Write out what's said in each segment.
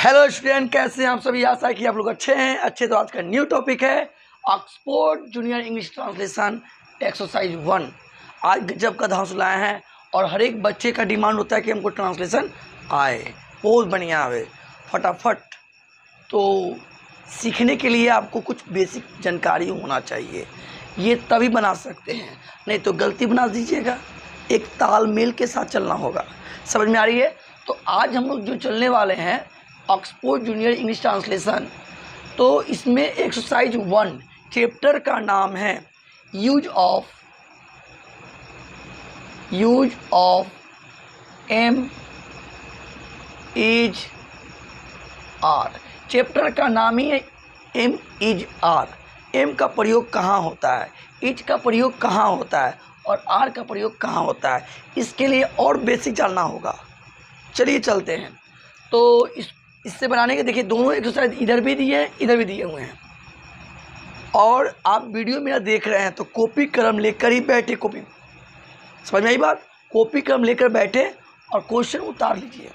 Hello student, कैसे हैं आप सभी। आशा है कि आप लोग अच्छे हैं। तो आज का न्यू टॉपिक है Oxford junior English translation exercise 1। आज गजब का धांसू लाए हैं और हर एक बच्चे का डिमांड होता है कि हमको ट्रांसलेशन आए, बहुत बढ़िया आए फटाफट। तो सीखने के लिए आपको कुछ बेसिक जानकारी होना चाहिए, ये तभी बना सकते हैं, नहीं तो गलती बना दीजिएगा। एक तालमेल के साथ चलना होगा, समझ में आ रही है। तो आज हम लोग जो चलने वाले हैं ऑक्सफोर्ड जूनियर इंग्लिश ट्रांसलेशन, तो इसमें एक्सरसाइज 1 चैप्टर का नाम है use of am is are. Chapter का नाम ही है एम इज आर। एम का प्रयोग कहाँ होता है, इज का प्रयोग कहाँ होता है और आर का प्रयोग कहाँ होता है, इसके लिए और बेसिक जानना होगा। चलिए चलते हैं। तो इससे बनाने के देखिए दोनों एक्सरसाइज इधर भी दिए हैं, इधर भी दिए हुए हैं। और आप वीडियो मेरा देख रहे हैं तो कॉपी कलम लेकर ही बैठे, कॉपी समझ में आई बात, कॉपी कलम लेकर बैठे और क्वेश्चन उतार लीजिए।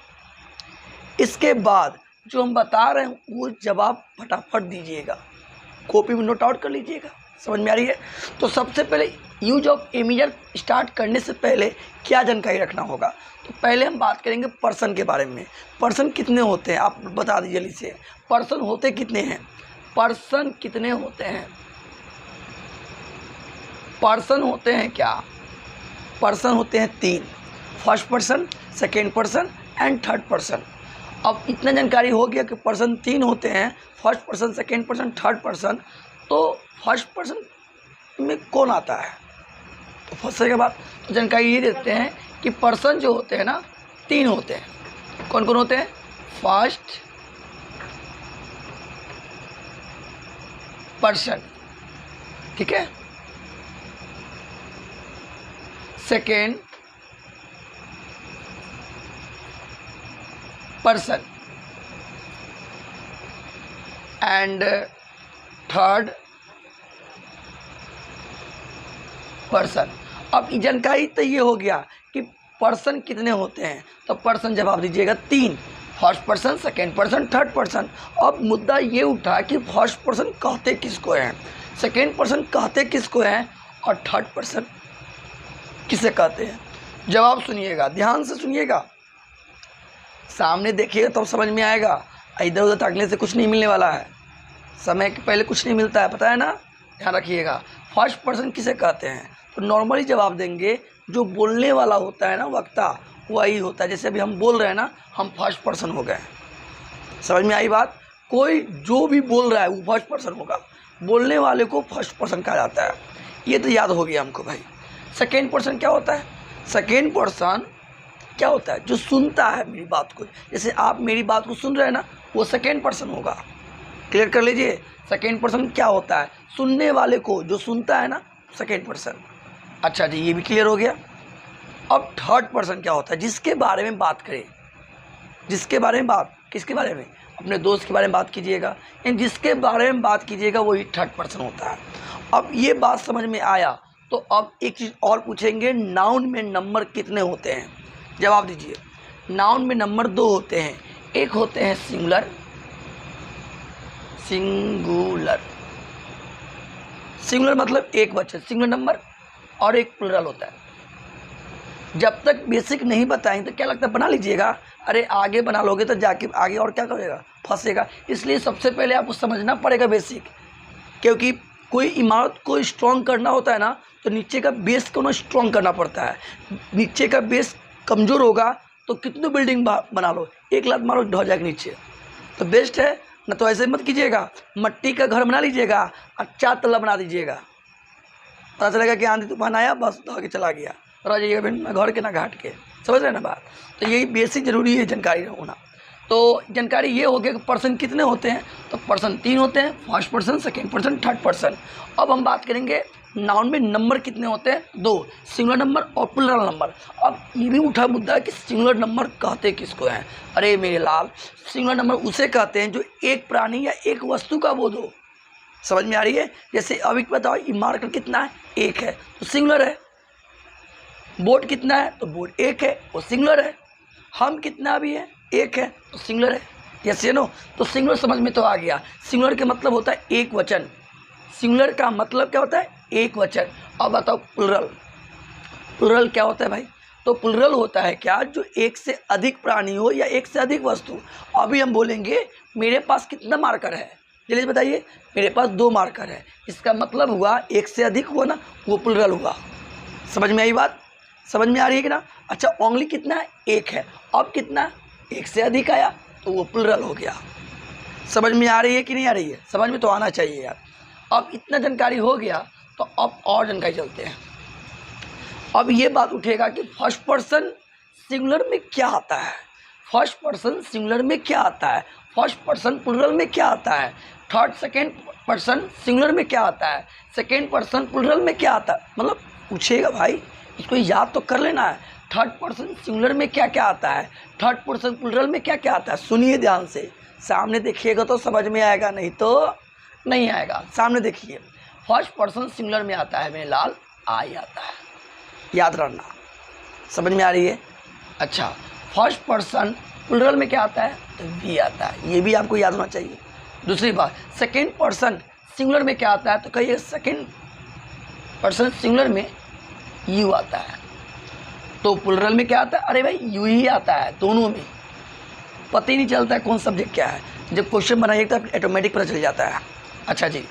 इसके बाद जो हम बता रहे हैं वो जवाब फटाफट दीजिएगा, कॉपी में नोट आउट कर लीजिएगा। समझ में आ रही है। तो सबसे पहले यूज ऑफ एमिजर स्टार्ट करने से पहले क्या जानकारी रखना होगा, तो पहले हम बात करेंगे पर्सन के बारे में। पर्सन कितने होते हैं आप बता दीजिए जल्दी से। पर्सन होते कितने हैं, पर्सन कितने होते हैं, पर्सन होते हैं क्या, पर्सन होते हैं 3, first person, second person and third person. अब इतना जानकारी हो गया कि पर्सन 3 होते हैं, first person, second person, third person. तो फर्स्ट पर्सन में कौन आता है, तो फर्स्ट के बाद तो जानकारी ये देते हैं कि पर्सन जो होते हैं ना 3 होते हैं। कौन कौन होते हैं, फर्स्ट पर्सन, ठीक है, second person and third person. अब जानकारी तो ये हो गया कि पर्सन कितने होते हैं, तो पर्सन जवाब दीजिएगा 3, first person, second person, third person. अब मुद्दा ये उठा कि फर्स्ट पर्सन कहते किसको हैं, सेकेंड पर्सन कहते किसको हैं और थर्ड पर्सन किसे कहते हैं। जवाब सुनिएगा, ध्यान से सुनिएगा, सामने देखिएगा तब समझ में आएगा। इधर उधर ताकने से कुछ नहीं मिलने वाला है, समय के पहले कुछ नहीं मिलता है, पता है ना, ध्यान रखिएगा। फर्स्ट पर्सन किसे कहते हैं, तो नॉर्मली जवाब देंगे जो बोलने वाला होता है ना, वक्ता, वही होता है। जैसे अभी हम बोल रहे हैं ना, हम फर्स्ट पर्सन हो गए, समझ में आई बात। कोई जो भी बोल रहा है वो फर्स्ट पर्सन होगा, बोलने वाले को फर्स्ट पर्सन कहा जाता है। ये तो याद हो गया हमको भाई। सेकेंड पर्सन क्या होता है, सेकेंड पर्सन क्या होता है, जो सुनता है मेरी बात को। जैसे आप मेरी बात को सुन रहे हैं ना, वो सेकेंड पर्सन होगा। क्लियर कर लीजिए, सेकेंड पर्सन क्या होता है, सुनने वाले को जो सुनता है ना, सेकेंड पर्सन। अच्छा जी, ये भी क्लियर हो गया। अब थर्ड पर्सन क्या होता है, जिसके बारे में बात करें, जिसके बारे में बात, किसके बारे में, अपने दोस्त के बारे में बात कीजिएगा, यानी जिसके बारे में बात कीजिएगा वही थर्ड पर्सन होता है। अब ये बात समझ में आया तो अब एक चीज़ और पूछेंगे, नाउन में नंबर कितने होते हैं। जवाब दीजिए। नाउन में नंबर 2 होते हैं, एक होते हैं सिंगुलर, सिंगुलर, सिंगुलर मतलब एक वचन सिंगुलर नंबर, और एक प्लुरल होता है। जब तक बेसिक नहीं बताएंगे तो क्या लगता है बना लीजिएगा, अरे आगे बना लोगे तो जाके आगे और क्या करेगा, फंसेगा। इसलिए सबसे पहले आपको समझना पड़ेगा बेसिक, क्योंकि कोई इमारत को स्ट्रॉन्ग करना होता है ना, तो नीचे का बेस को ना स्ट्रॉन्ग करना पड़ता है। नीचे का बेस कमज़ोर होगा तो कितनी बिल्डिंग बना लो, एक लात मारो ढह जाएगा नीचे, तो बेस्ट है ना। तो ऐसे मत कीजिएगा, मट्टी का घर बना लीजिएगा और 4 तल्ला बना दीजिएगा, पता चलेगा कि आंधी तूफान आया बस ढह के चला गया, रह जाइएगा फिर ना घर के ना घाट के। समझ रहे ना बात। तो यही बेसिक ज़रूरी है जानकारी होना। तो जानकारी ये हो गया कि पर्सन कितने होते हैं, तो पर्सन 3 होते हैं, first person, second person, third person. अब हम बात करेंगे नाउन में नंबर कितने होते हैं, 2, सिंगुलर नंबर और प्लुरल नंबर। अब ये भी उठा मुद्दा है कि सिंगुलर नंबर कहते किसको हैं। अरे मेरे लाल, सिंगुलर नंबर उसे कहते हैं जो एक प्राणी या एक वस्तु का बोध हो। समझ में आ रही है। जैसे अभी बताओ इमारत कितना है, 1 है तो सिंगुलर है। बोट कितना है, तो बोट 1 है वो सिंगुलर है। हम कितना भी है, 1 है तो सिंगुलर है। यस या नो। तो सिंगुलर समझ में तो आ गया। सिंगुलर का मतलब होता है एक वचन। सिंगुलर का मतलब क्या होता है? एक वचन। अब बताओ प्लुरल। प्लुरल क्या होता है भाई? तो प्लुरल होता है क्या? जो एक से अधिक प्राणी हो या एक से अधिक वस्तु। अभी हम बोलेंगे मेरे पास कितना मार्कर है, जल्दी बताइए। मेरे पास 2 मार्कर है, इसका मतलब हुआ एक से अधिक हुआ ना, वो प्लुरल हुआ। समझ में आई बात? समझ में आ रही है कि ना? अच्छा, ओनली कितना है? एक है। अब कितना? एक से अधिक आया तो वो प्लुरल हो गया। समझ में आ रही है कि नहीं आ रही है? समझ में तो आना चाहिए यार। अब इतना जानकारी हो गया तो अब और जानकारी चलते हैं। अब ये बात उठेगा कि फर्स्ट पर्सन सिंगुलर में क्या आता है, फर्स्ट पर्सन सिंगुलर में क्या आता है, फर्स्ट पर्सन प्लुरल में क्या आता है, सेकेंड पर्सन सिंगुलर में क्या आता है, सेकेंड पर्सन प्लुरल में क्या आता है। मतलब पूछेगा भाई, इसको याद तो कर लेना है। थर्ड पर्सन सिंगुलर में क्या क्या आता है, थर्ड पर्सन प्लुरल में क्या क्या आता है। सुनिए ध्यान से, सामने देखिएगा तो समझ में आएगा, नहीं तो नहीं आएगा। सामने देखिए, फर्स्ट पर्सन सिंगुलर में आता है मेरे लाल, आई आता है, याद रखना। समझ में आ रही है? अच्छा, फर्स्ट पर्सन प्लुरल में क्या आता है? तो वी आता है, ये भी आपको याद होना चाहिए। दूसरी बात, सेकेंड पर्सन सिंगुलर में क्या आता है? तो कहिए सेकेंड पर्सन सिंगुलर में यू आता है। तो प्लुरल में क्या आता है? अरे भाई यू ही आता है, दोनों में पता ही नहीं चलता है कौन सब्जेक्ट क्या है। जब क्वेश्चन बनाइएगा तो ऑटोमेटिक पता चल जाता है। अच्छा जी,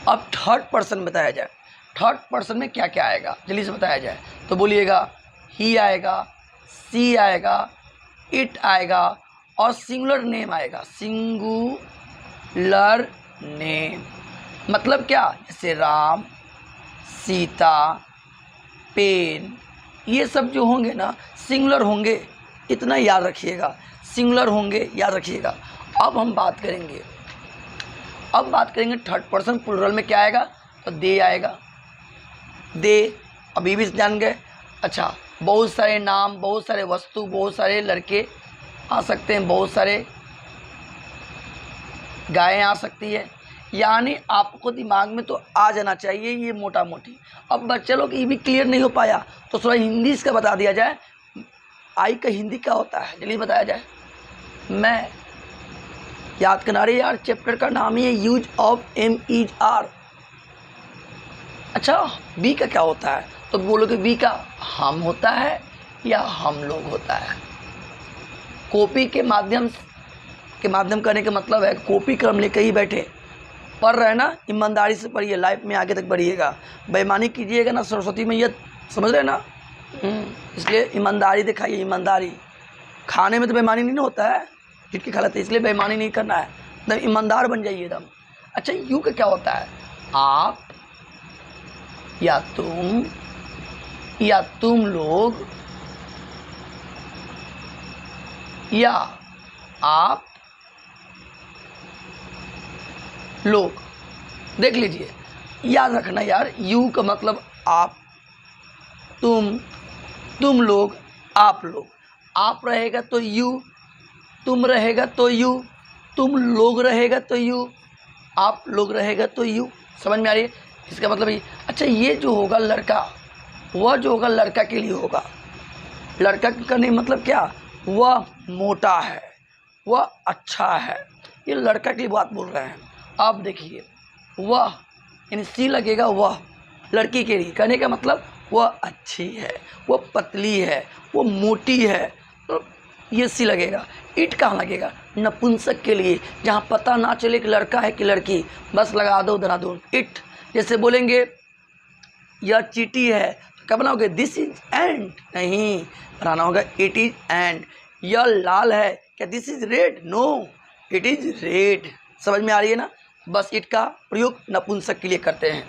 अब थर्ड पर्सन बताया जाए। थर्ड पर्सन में क्या क्या आएगा जल्दी से बताया जाए तो बोलिएगा, ही आएगा, सी आएगा, इट आएगा और सिंगुलर नेम आएगा। सिंगुलर नेम मतलब क्या? जैसे राम, सीता, पेन, ये सब जो होंगे ना सिंगुलर होंगे, इतना याद रखिएगा, सिंगुलर होंगे, याद रखिएगा। अब हम बात करेंगे, थर्ड पर्सन प्लुरल में क्या आएगा? तो दे आएगा, दे, अभी भी जान गए। अच्छा, बहुत सारे नाम, बहुत सारे वस्तु, बहुत सारे लड़के आ सकते हैं, बहुत सारे गायें आ सकती है। यानी आपको दिमाग में तो आ जाना चाहिए ये मोटा मोटी। अब बच्चे लोग ये भी क्लियर नहीं हो पाया तो थोड़ा हिंदी इसका बता दिया जाए। आई का हिंदी क्या होता है जल्दी बताया जाए। मैं याद करना रही यार, चैप्टर का नाम ही है use of am is are. अच्छा, बी का क्या होता है? तो बोलोगे बी का हम होता है या हम लोग होता है। कॉपी के माध्यम करने का मतलब है कॉपी क्रम लेकर ही बैठे पढ़ रहे ना, ईमानदारी से पढ़िए, लाइफ में आगे तक बढ़िएगा। बेईमानी कीजिएगा ना सरस्वती मैया, समझ रहे ना, इसलिए ईमानदारी दिखाइए। ईमानदारी खाने में तो बेईमानी नहीं होता है, झुटकी खा लेते, इसलिए बेईमानी नहीं करना है, एकदम ईमानदार बन जाइए एकदम। अच्छा, यू का क्या होता है? आप या तुम लोग या आप लोग। देख लीजिए, याद रखना यार, यू का मतलब आप, तुम लोग, आप लोग। आप रहेगा तो यू, तुम रहेगा तो यू, तुम लोग रहेगा तो यू, आप लोग रहेगा तो यू। समझ में आ रही है? इसका मतलब ये। अच्छा, ये जो होगा लड़का, वह जो होगा लड़का के लिए होगा। लड़का का नहीं मतलब क्या? वह मोटा है, वह अच्छा है, ये लड़का के लिए बात बोल रहे हैं। आप देखिए, वह यानी सी लगेगा, वह लड़की के लिए कहने का मतलब वह अच्छी है, वह पतली है, वो मोटी है, तो ये सी लगेगा। इट कहाँ लगेगा? नपुंसक के लिए, जहाँ पता ना चले कि लड़का है कि लड़की, बस लगा दो धराधुन इट। जैसे बोलेंगे यह चीटी है, तो क्या बनाओगे? दिस इज एंड, नहीं, बनाना होगा इट इज एंड। यह लाल है, क्या this is red? No, it is red. समझ में आ रही है ना? बस इट का प्रयोग नपुंसक के लिए करते हैं।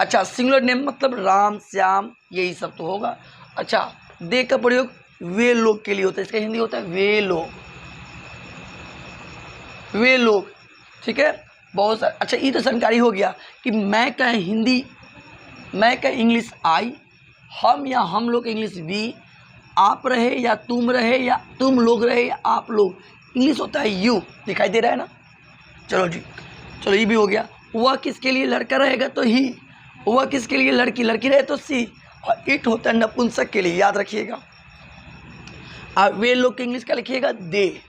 अच्छा, सिंगुलर नेम मतलब राम, श्याम, यही सब तो होगा। अच्छा, दे का प्रयोग वे लोग के लिए होता है, इसका हिंदी होता है वे लोग, वे लोग, ठीक है, बहुत सारे। अच्छा, ये तो जानकारी हो गया कि मैं का हिंदी, मैं का इंग्लिश आई, हम या हम लोग इंग्लिश वी, आप रहे या तुम रहे या तुम लोग रहे या आप लोग, इंग्लिश होता है यू। दिखाई दे रहा है ना? चलो जी, चलो ये भी हो गया। वह किसके लिए लड़का रहेगा तो ही, वह किसके लिए लड़की रहे तो सी, और इट होता है नपुंसक के लिए, याद रखिएगा। वे लोग की इंग्लिश क्या लिखिएगा, दे।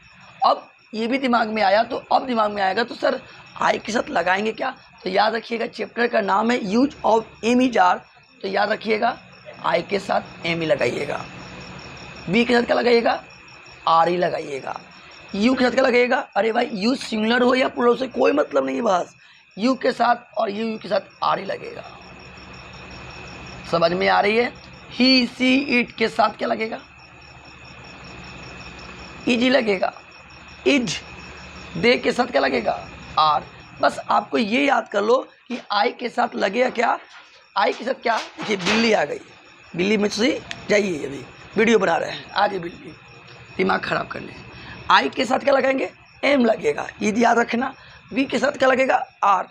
अब ये भी दिमाग में आया, तो अब दिमाग में आएगा तो सर आई के साथ लगाएंगे क्या, तो याद रखिएगा चैप्टर का नाम है use of am is are, तो याद रखिएगा आई के साथ एम ही लगाइएगा, बी के साथ क्या लगाइएगा, आर ही लगाइएगा, यू के साथ क्या लगाइएगा, अरे भाई यू सिंगुलर हो या प्लूरल से कोई मतलब नहीं, बस यू के साथ और यू के साथ आर ही लगेगा। समझ में आ रही है। ही सी इट के साथ क्या लगेगा, इज ही लगेगा। इज दे के साथ क्या लगेगा, आर। बस आपको ये याद कर लो कि आई के साथ लगेगा क्या, आई के साथ क्या, देखिए बिल्ली आ गई, बिल्ली में से जाइए, अभी वीडियो बना रहे हैं, आगे बिल्ली दिमाग खराब करने। आई के साथ क्या लगाएंगे, एम लगेगा, ये याद रखना। वी के साथ क्या लगेगा, आर।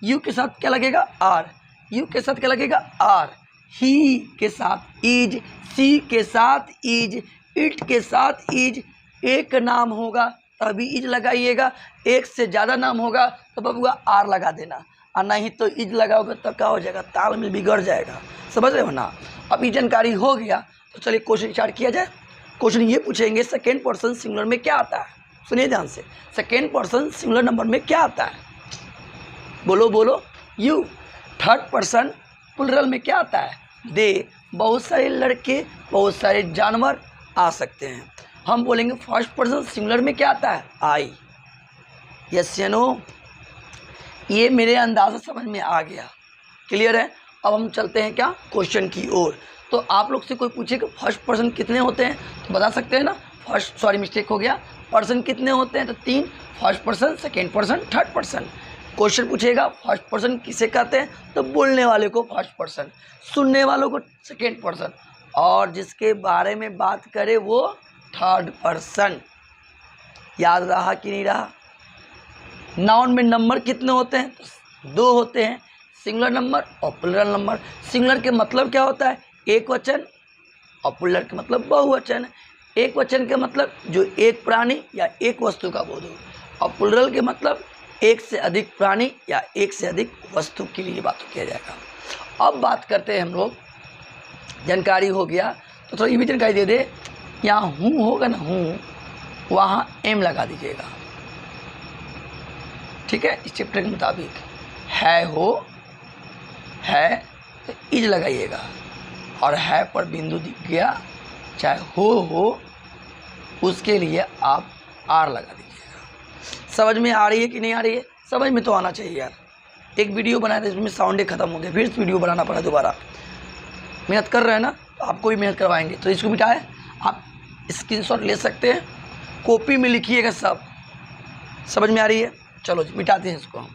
यू के साथ क्या लगेगा, आर। यू के साथ क्या लगेगा, आर। ही के साथ इज, सी के साथ इज, इट के साथ इज। एक नाम होगा तभी इज लगाइएगा, एक से ज़्यादा नाम होगा तो बबुआ आर लगा देना, और नहीं तो इज लगाओगे तो क्या हो जाएगा, तालमेल बिगड़ जाएगा। समझ रहे हो ना। अब ये जानकारी हो गया तो चलिए क्वेश्चन स्टार्ट किया जाए। क्वेश्चन ये पूछेंगे सेकेंड पर्सन सिंगुलर में क्या आता है, सुनिए ध्यान से। सेकेंड पर्सन सिंगुलर नंबर में क्या आता है, बोलो बोलो, यू। थर्ड पर्सन प्लुरल में क्या आता है, दे। बहुत सारे लड़के, बहुत सारे जानवर आ सकते हैं। हम बोलेंगे फर्स्ट पर्सन सिंगुलर में क्या आता है, आई। यस या नो, ये मेरे अंदाज़ से समझ में आ गया, क्लियर है। अब हम चलते हैं क्या, क्वेश्चन की ओर। तो आप लोग से कोई पूछे कि फर्स्ट पर्सन कितने होते हैं तो बता सकते हैं ना, फर्स्ट, सॉरी मिस्टेक हो गया, पर्सन कितने होते हैं तो 3, first person, second person, third person. Question पूछेगा फर्स्ट पर्सन किसे कहते हैं तो बोलने वाले को फर्स्ट पर्सन, सुनने वालों को सेकेंड पर्सन, और जिसके बारे में बात करे वो थर्ड पर्सन। याद रहा कि नहीं रहा। नाउन में नंबर कितने होते हैं तो 2 होते हैं, सिंगुलर नंबर और प्लुरल नंबर। सिंगुलर के मतलब क्या होता है, एक वचन, और प्लुरल के मतलब बहुवचन। एक वचन के मतलब जो एक प्राणी या एक वस्तु का बोध हो, और प्लुरल के मतलब एक से अधिक प्राणी या एक से अधिक वस्तु के लिए बात किया जाएगा। अब बात करते हैं हम लोग, जानकारी हो गया तो थोड़ा ये भी जानकारी दे दे। यहाँ हूँ होगा ना, हूँ, वहाँ एम लगा दीजिएगा, ठीक है, इस चैप्टर के मुताबिक। है हो, है तो इज लगाइएगा, और है पर बिंदु दिख गया, चाहे हो उसके लिए आप आर लगा दीजिएगा। समझ में आ रही है कि नहीं आ रही है, समझ में तो आना चाहिए यार। एक वीडियो बनाया था इसमें साउंड ख़त्म हो गया, फिर वीडियो बनाना पड़ा दोबारा। मेहनत कर रहे हैं ना, आपको भी मेहनत करवाएंगे। तो इसको मिटाए, आप स्क्रीनशॉट ले सकते हैं, कॉपी में लिखिएगा सब। समझ में आ रही है, चलो जी मिटाते हैं इसको हम,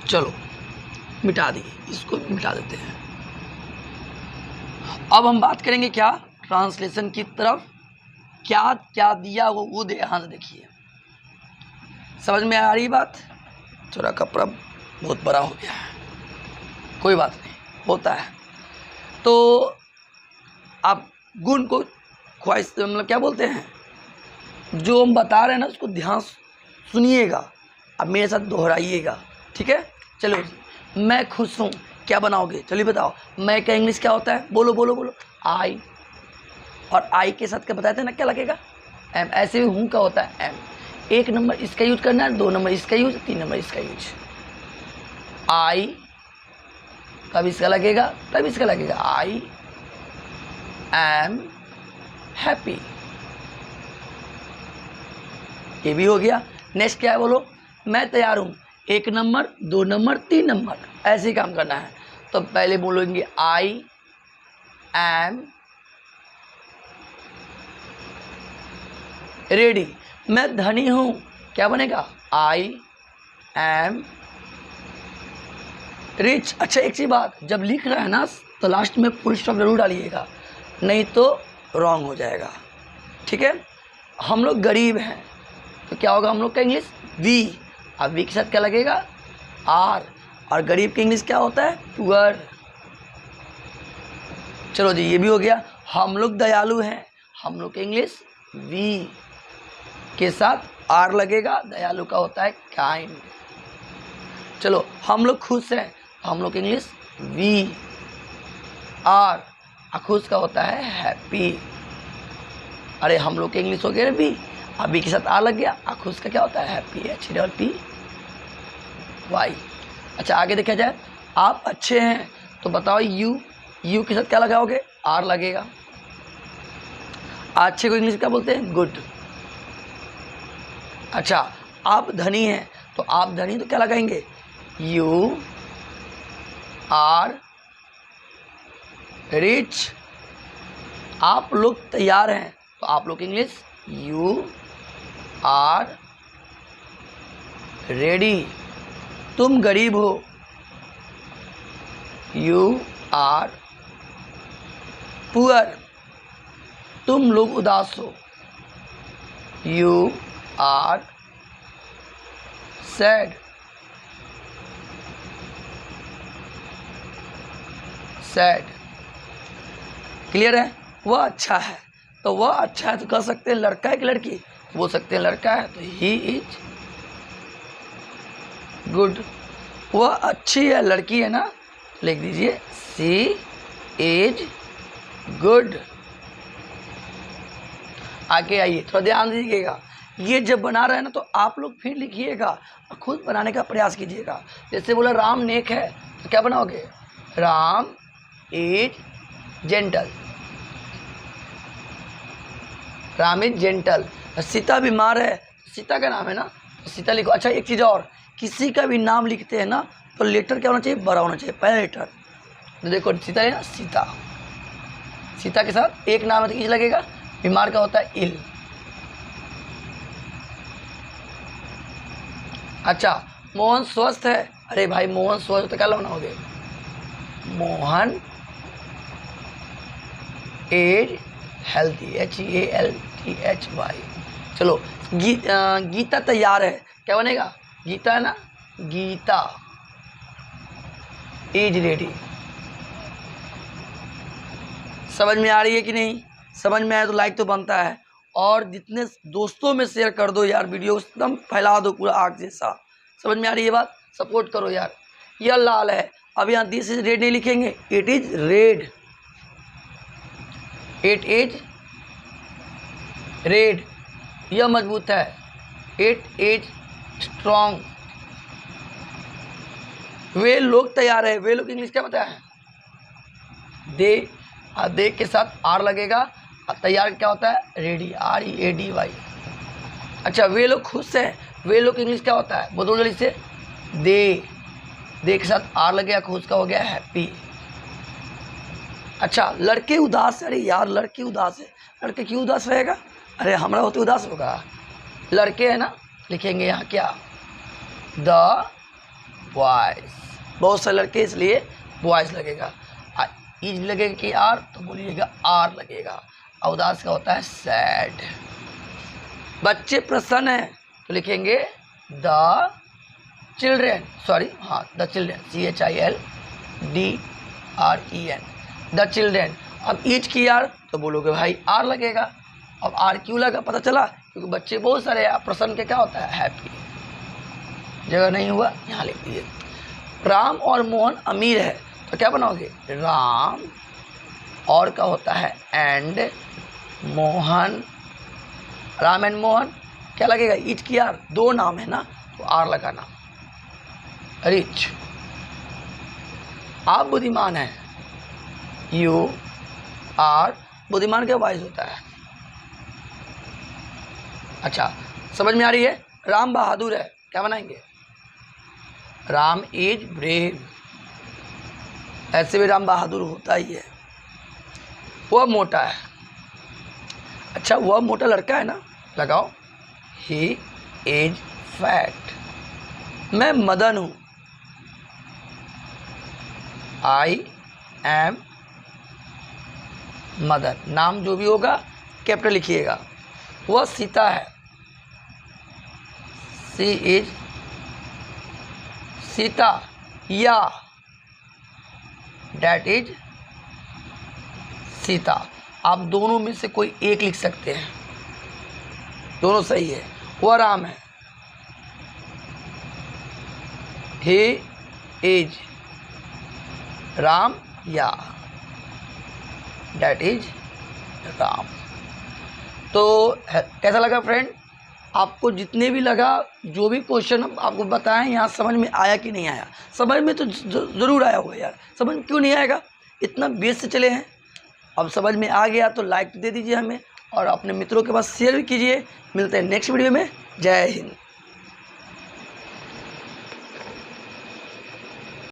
चलो मिटा दिए, इसको मिटा देते हैं। अब हम बात करेंगे क्या, ट्रांसलेशन की तरफ। क्या क्या दिया वो ध्यान से देखिए। समझ में आ रही बात। थोड़ा कपड़ा बहुत बड़ा हो गया है, कोई बात नहीं, होता है। तो आप गुण को ख्वाहिश मतलब क्या बोलते हैं, जो हम बता रहे हैं ना उसको ध्यान सुनिएगा, अब मेरे साथ दोहराइएगा, ठीक है। चलो, मैं खुश हूँ, क्या बनाओगे, चलिए बताओ। मैं का इंग्लिश क्या होता है, बोलो बोलो बोलो, आई। और आई के साथ क्या बताए थे ना, क्या लगेगा, एम। ऐसे भी हूँ का होता है एम। 1 नंबर इसका यूज करना है, 2 नंबर इसका यूज, 3 नंबर इसका यूज। आई तब इसका लगेगा, तब इसका लगेगा, आई एम हैप्पी। ये भी हो गया। नेक्स्ट क्या है बोलो, मैं तैयार हूँ, 1 नंबर, 2 नंबर, 3 नंबर, ऐसे ही काम करना है। तो पहले बोलेंगे आई एम रेडी। मैं धनी हूँ, क्या बनेगा, आई एम रिच। अच्छा एक चीज बात, जब लिख रहा है ना तो लास्ट में फुल स्टॉप जरूर डालिएगा, नहीं तो रॉन्ग हो जाएगा, ठीक है। हम लोग गरीब हैं तो क्या होगा हम लोग का इंग्लिश, वी। अब वी के साथ क्या लगेगा, आर। और गरीब की इंग्लिश क्या होता है, पुअर। चलो जी ये भी हो गया। हम लोग दयालु हैं, हम लोग का इंग्लिश वी के साथ आर लगेगा, दयालु का होता है काइंड। चलो हम लोग खुश हैं, हम लोग इंग्लिश वी आर खुश का होता है हैप्पी। अरे हम लोग के इंग्लिश हो गया बी, अब बी के साथ आ लग गया, खुश का क्या होता है हैप्पी, HPY। अच्छा आगे देखा जाए, आप अच्छे हैं तो बताओ यू के साथ क्या लगाओगे, आर लगेगा। अच्छे को इंग्लिश क्या बोलते हैं, गुड। अच्छा आप धनी हैं तो आप धनी तो क्या लगाएंगे, यू आर रिच। आप लोग तैयार हैं तो आप लोग इंग्लिश, यू आर रेडी। तुम गरीब हो, यू आर पुअर। तुम लोग उदास हो, यू आर सैड। क्लियर है। वह अच्छा है तो वह अच्छा है तो कह सकते हैं लड़का है कि लड़की, बोल सकते हैं लड़का है तो ही इज गुड। वह अच्छी है, लड़की है ना, लिख दीजिए सी इज गुड। आगे आइए, थोड़ा ध्यान दीजिएगा, ये जब बना रहे हैं ना तो आप लोग फिर लिखिएगा और खुद बनाने का प्रयास कीजिएगा। जैसे बोला राम नेक है तो क्या बनाओगे, Ram is gentle. Ram is gentle. Sita बीमार है, सीता का नाम है ना, तो सीता लिखो। अच्छा एक चीज़ और, किसी का भी नाम लिखते हैं ना तो लेटर क्या होना चाहिए, बड़ा होना चाहिए, पहला लेटर। तो देखो सीता है ना, सीता, सीता के साथ एक नाम है तो इज लगेगा। बीमार का होता है इल। अच्छा मोहन स्वस्थ है, अरे भाई मोहन स्वस्थ तो क्या बनाओगे, मोहन इज हेल्थी, HEALTHY। चलो गीता तैयार है, क्या बनेगा, गीता है ना, गीता इज रेडी। समझ में आ रही है कि नहीं, समझ में आए तो लाइक तो बनता है, और जितने दोस्तों में शेयर कर दो यार, वीडियो एकदम फैला दो पूरा आग जैसा। समझ में आ रही है बात, सपोर्ट करो यार। यह लाल है, अब यहाँ दिस इज रेड नहीं लिखेंगे, it is red. It is red. यह मजबूत है, इट इज स्ट्रॉन्ग। वे लोग तैयार है, वे लोग इंग्लिश क्या बताया है, दे के साथ आर लगेगा। तैयार क्या होता है, रेडी, READY। अच्छा वे लोग खुश हैं, वे लोग इंग्लिश क्या होता है, बोलो जल्दी से, दे के साथ आर लगेगा, खुश का हो गया हैप्पी। अच्छा लड़के उदास है, अरे यार लड़के उदास है, लड़के क्यों उदास रहेगा, अरे हमारा होते उदास होगा, लड़के है ना, लिखेंगे यहाँ क्या, द बॉयज। बहुत सारे लड़के इसलिए बॉयज लगेगा। इज लगेगा कि आर, तो बोलिएगा आर लगेगा। उदास का होता है सैड। बच्चे प्रसन्न हैं तो लिखेंगे the children, the children, CHILDREN, the children. अब ईच की आर तो बोलोगे भाई आर लगेगा। अब आर क्यों लगा पता चला, क्योंकि बच्चे बहुत सारे हैं, प्रसन्न के क्या होता है हैप्पी। जगह नहीं हुआ यहाँ लिख दीजिए। राम और मोहन अमीर है तो क्या बनाओगे, राम और का होता है एंड मोहन, राम एंड मोहन क्या लगेगा, ईच की आर, दो नाम है ना तो आर लगाना, रिच। आप बुद्धिमान हैं, यू आर, बुद्धिमान क्या वाइज होता है। अच्छा समझ में आ रही है। राम बहादुर है, क्या बनाएंगे, राम इज ब्रेव। ऐसे भी राम बहादुर होता ही है। वह मोटा है, अच्छा वह मोटा लड़का है ना, लगाओ ही इज फैट। मैं मदन हूँ, आई एम मदन। नाम जो भी होगा कैपिटल लिखिएगा। वह सीता है, सी इज सीता, या डैट इज सीता। आप दोनों में से कोई एक लिख सकते हैं, दोनों सही है। वह राम है, ही इज राम, या डैट इज राम। तो कैसा लगा फ्रेंड? आपको जितने भी लगा, जो भी क्वेश्चन आपको बताएं, यहाँ समझ में आया कि नहीं आया? समझ में तो ज़रूर आया होगा यार, समझ में क्यों नहीं आएगा? इतना बेस से चले हैं। अब समझ में आ गया तो लाइक दे दीजिए हमें, और अपने मित्रों के पास शेयर भी कीजिए। मिलते हैं नेक्स्ट वीडियो में। जय हिंद।